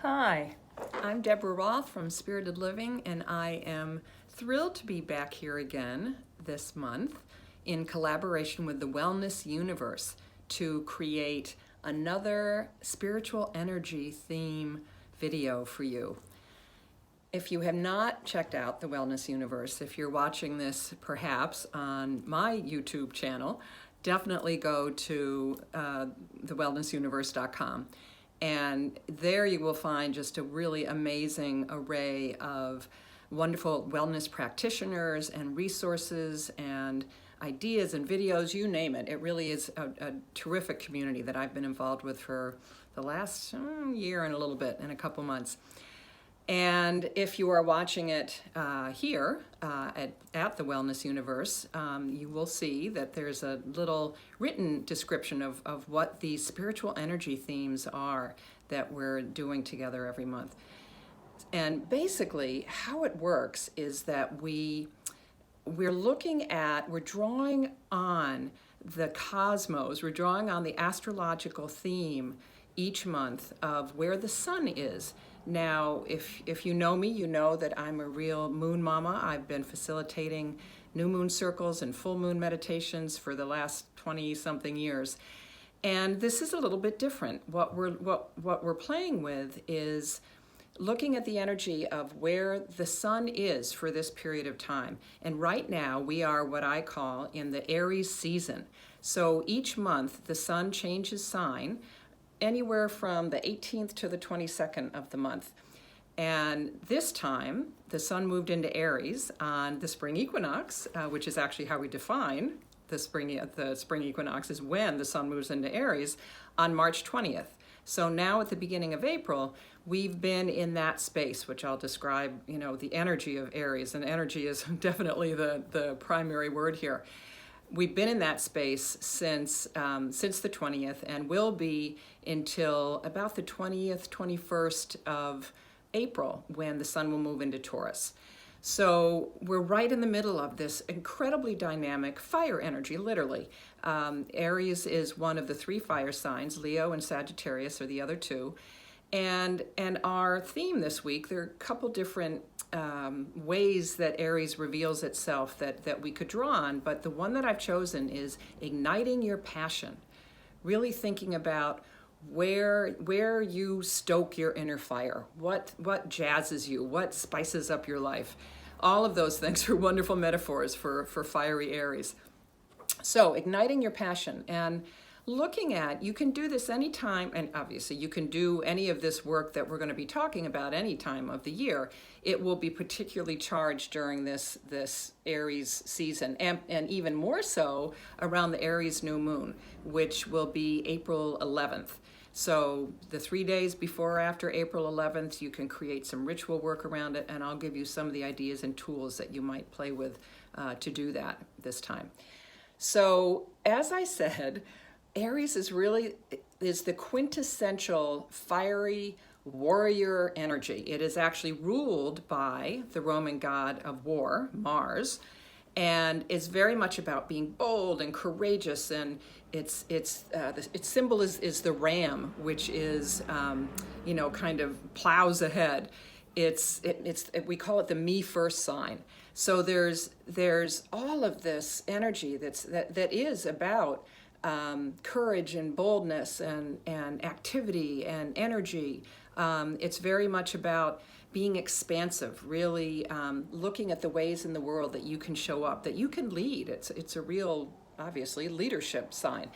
Hi, I'm Deborah Roth from Spirited Living, and I am thrilled to be back here again this month in collaboration with the Wellness Universe to create another spiritual energy theme video for you. If you have not checked out the Wellness Universe, if you're watching this perhaps on my YouTube channel, definitely go to thewellnessuniverse.com. And there you will find just a really amazing array of wonderful wellness practitioners and resources and ideas and videos, you name it. It really is a terrific community that I've been involved with for the last year and a little bit, and a couple months. And if you are watching it here at the Wellness Universe, you will see that there's a little written description of what these spiritual energy themes are that we're doing together every month. And basically, how it works is that we're drawing on the cosmos, we're drawing on the astrological theme each month of where the sun is. Now, if you know me, you know that I'm a real moon mama. I've been facilitating new moon circles and full moon meditations for the last 20-something years. And this is a little bit different. What we're playing with is looking at the energy of where the sun is for this period of time. And right now, we are what I call in the Aries season. So each month, the sun changes sign anywhere from the 18th to the 22nd of the month. And this time, the sun moved into Aries on the spring equinox, which is actually how we define the spring equinox, is when the sun moves into Aries on March 20th. So now at the beginning of April, we've been in that space, which I'll describe, the energy of Aries, and energy is definitely the primary word here. We've been in that space since the 20th, and will be until about the 20th, 21st of April, when the sun will move into Taurus. So we're right in the middle of this incredibly dynamic fire energy, literally. Aries is one of the three fire signs. Leo and Sagittarius are the other two. And our theme this week, there are a couple different ways that Aries reveals itself that we could draw on, but the one that I've chosen is igniting your passion. Really thinking about where you stoke your inner fire, what jazzes you, what spices up your life. All of those things are wonderful metaphors for fiery Aries. So igniting your passion and looking at, you can do this anytime, and obviously you can do any of this work that we're going to be talking about any time of the year. It will be particularly charged during this Aries season, and even more so around the Aries new moon, which will be April 11th. So the 3 days before or after April 11th, you can create some ritual work around it, and I'll give you some of the ideas and tools that you might play with to do that this time. So as I said, Aries is the quintessential fiery warrior energy. It is actually ruled by the Roman god of war, Mars, and it's very much about being bold and courageous. And its symbol is the ram, which is kind of plows ahead. We call it the me first sign. So there's all of this energy that is about courage and boldness and activity and energy. It's very much about being expansive, really looking at the ways in the world that you can show up, that you can lead. It's a real, obviously, leadership sign.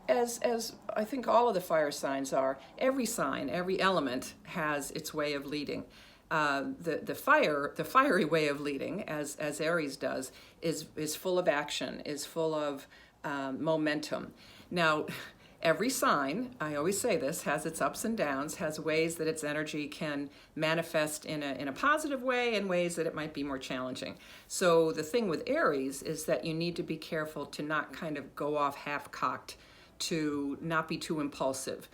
As I think all of the fire signs are, every sign, every element has its way of leading. The fiery way of leading, as Aries does, is full of action, is full of momentum. Now, every sign, I always say this, has its ups and downs, has ways that its energy can manifest in a positive way and ways that it might be more challenging. So the thing with Aries is that you need to be careful to not kind of go off half-cocked, to not be too impulsive.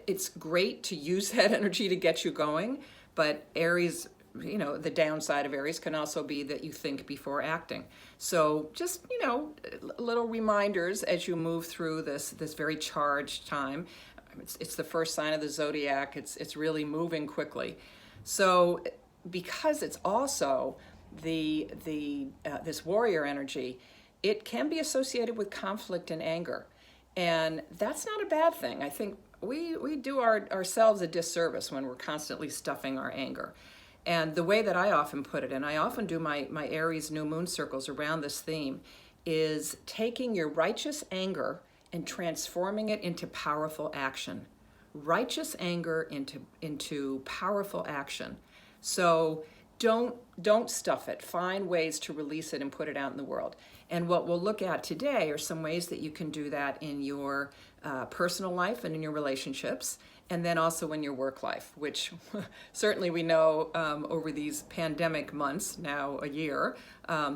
It's great to use that energy to get you going, but Aries, the downside of Aries can also be that you think before acting. So just, little reminders as you move through this very charged time. It's the first sign of the zodiac. It's really moving quickly. So because it's also this warrior energy, it can be associated with conflict and anger. And that's not a bad thing. I think we do ourselves a disservice when we're constantly stuffing our anger. And the way that I often put it, and I often do my Aries new moon circles around this theme, is taking your righteous anger and transforming it into powerful action. Righteous anger into powerful action. So don't stuff it. Find ways to release it and put it out in the world. And what we'll look at today are some ways that you can do that in your personal life and in your relationships, and then also in your work life, which certainly we know over these pandemic months, now a year,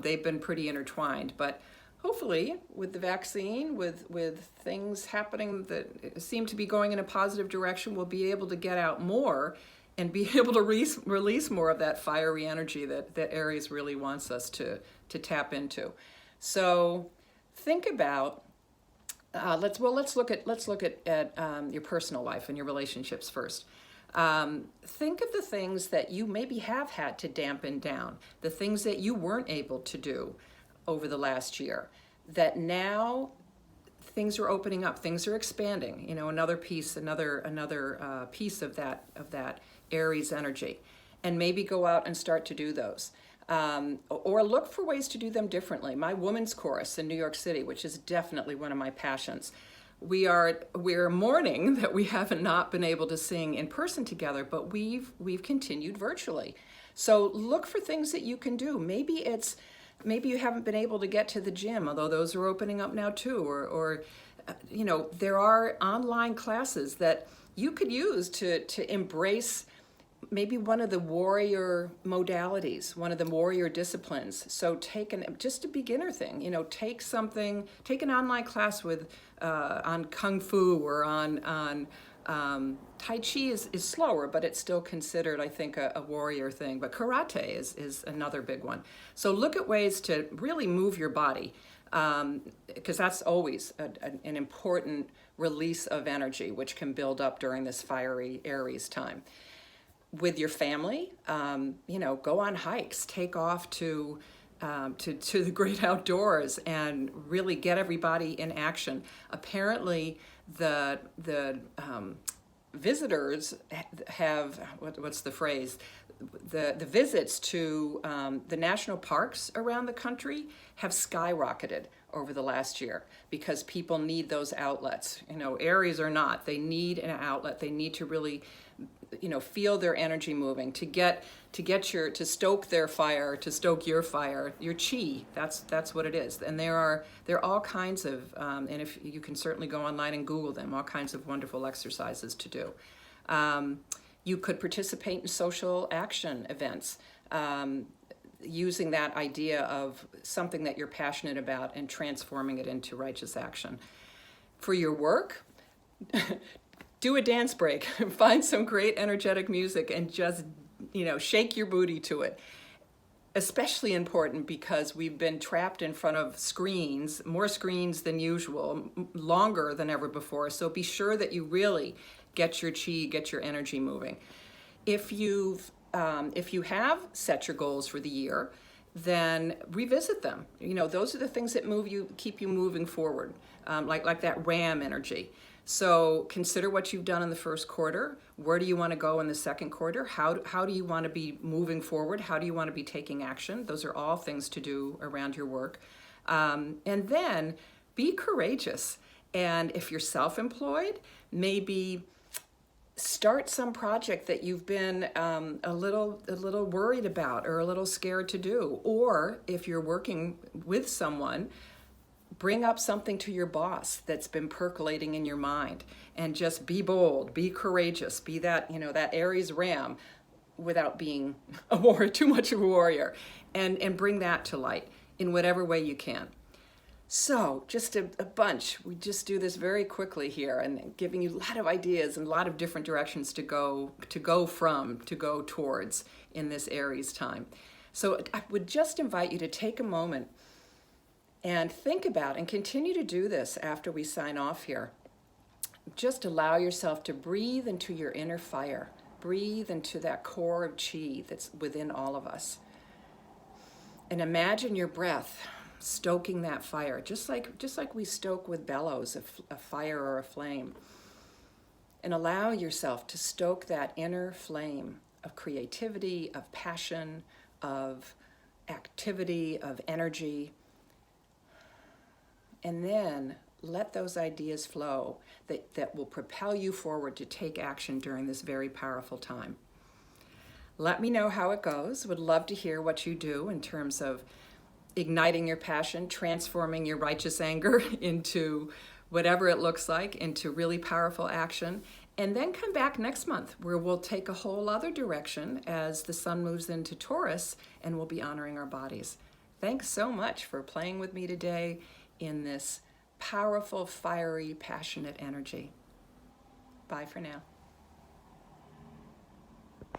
they've been pretty intertwined. But hopefully with the vaccine, with things happening that seem to be going in a positive direction, we'll be able to get out more and be able to release more of that fiery energy that Aries really wants us to tap into. So think about, let's look at your personal life and your relationships first. Think of the things that you maybe have had to dampen down, the things that you weren't able to do over the last year, that now things are opening up, things are expanding. Another piece of that Aries energy, and maybe go out and start to do those. Or look for ways to do them differently. My women's chorus in New York City, which is definitely one of my passions, we're mourning that we haven't not been able to sing in person together, but we've continued virtually. So look for things that you can do. Maybe you haven't been able to get to the gym, although those are opening up now too, or there are online classes that you could use to embrace maybe one of the warrior modalities, one of the warrior disciplines. So just a beginner thing, take an online class on Kung Fu or on Tai Chi is slower, but it's still considered, I think, a warrior thing. But karate is another big one. So look at ways to really move your body, because that's always an important release of energy, which can build up during this fiery Aries time. With your family, go on hikes, take off to the great outdoors, and really get everybody in action. Apparently, the visitors have what's the phrase? The visits to the national parks around the country have skyrocketed over the last year because people need those outlets. Aries or not, they need an outlet. They need to really feel their energy moving, to stoke their fire, to stoke your fire, your chi. That's what it is. And there are all kinds of, and if you can certainly go online and Google them, all kinds of wonderful exercises to do. You could participate in social action events, using that idea of something that you're passionate about and transforming it into righteous action. For your work, do a dance break, find some great energetic music and just, shake your booty to it. Especially important because we've been trapped in front of screens, more screens than usual, longer than ever before. So be sure that you really get your chi, get your energy moving. If you have set your goals for the year, then revisit them. Those are the things that keep you moving forward, like that RAM energy. So consider what you've done in the first quarter. Where do you want to go in the second quarter? How do you want to be moving forward? How do you want to be taking action? Those are all things to do around your work. And then be courageous. And if you're self-employed, maybe start some project that you've been a little worried about or a little scared to do. Or if you're working with someone, bring up something to your boss that's been percolating in your mind, and just be bold, be courageous, be that Aries Ram without being too much of a warrior, and bring that to light in whatever way you can. So just a bunch. We just do this very quickly here and giving you a lot of ideas and a lot of different directions to go towards in this Aries time. So I would just invite you to take a moment and think about and continue to do this after we sign off here. just allow yourself to breathe into your inner fire. Breathe into that core of chi that's within all of us. And imagine your breath stoking that fire, just like we stoke with bellows a fire or a flame. And allow yourself to stoke that inner flame of creativity, of passion, of activity, of energy. And then let those ideas flow that will propel you forward to take action during this very powerful time. Let me know how it goes. Would love to hear what you do in terms of igniting your passion, transforming your righteous anger into whatever it looks like, into really powerful action. And then come back next month where we'll take a whole other direction as the sun moves into Taurus and we'll be honoring our bodies. Thanks so much for playing with me today in this powerful, fiery, passionate energy. Bye for now.